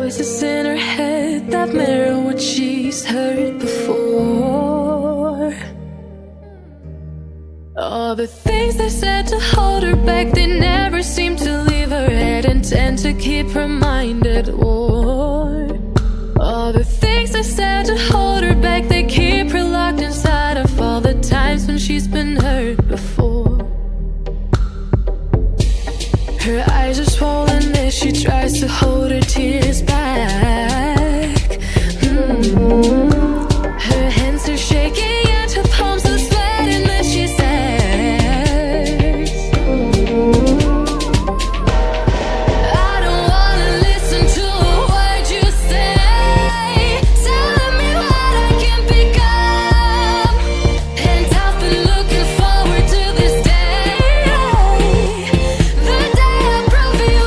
Voices in her head that mirror what she's heard before. All the things they said to hold her back, they never seem to leave her head and tend to keep her mind at war. All the things they said to hold her back, they keep her locked inside of all the times when she's been hurt before. Her eyes are swollen as she tries to hold her tears back. Her hands are shaking and her palms are sweating as she says, I don't wanna listen to a word you say, telling me what I can become. And I've been looking forward to this day, the day I prove you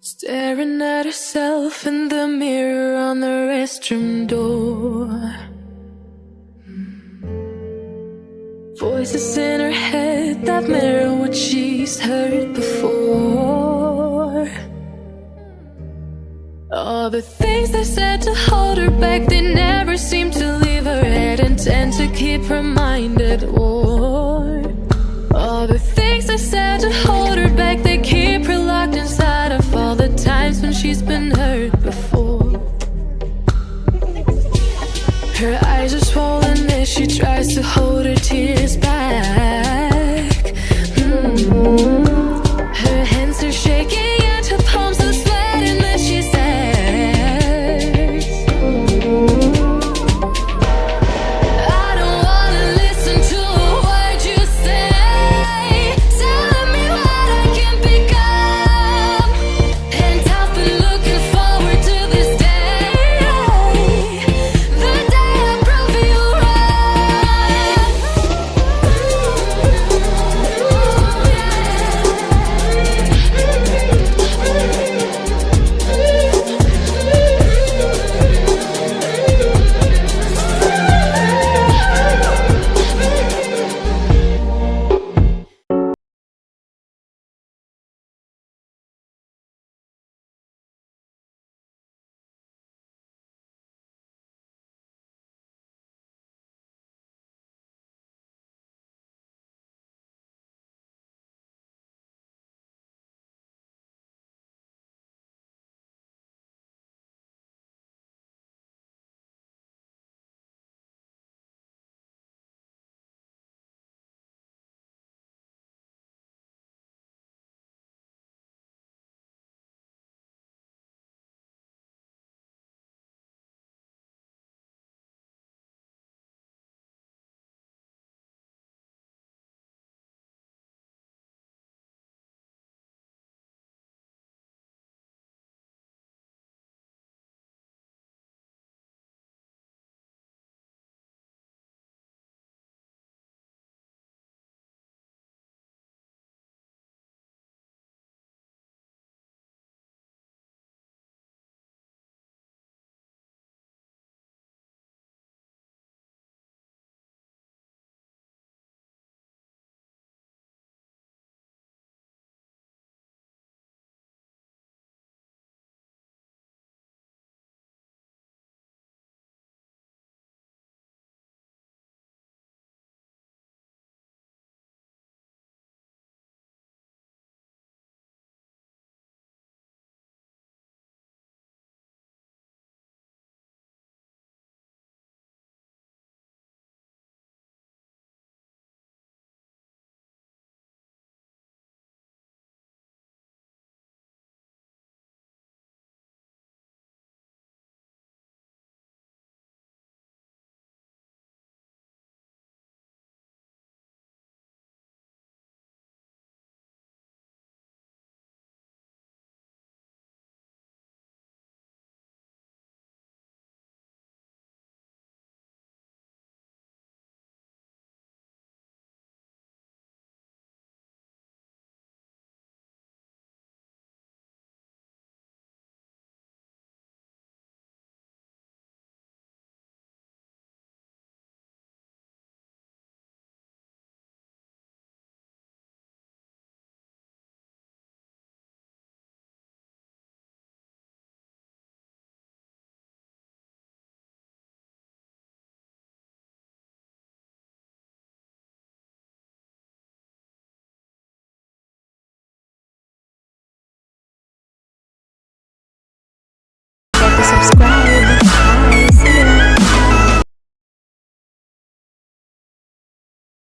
staring at herself in the mirror on the restroom door. Voices in her head that mirror what she's heard before. All the things they said to hold her back, they never seem to leave her head and tend to keep her mind at war. All the things they said to hold her back, they keep her locked inside of all the times when she's been hurt before. Her eyes are swollen as she tries to hold her tears back.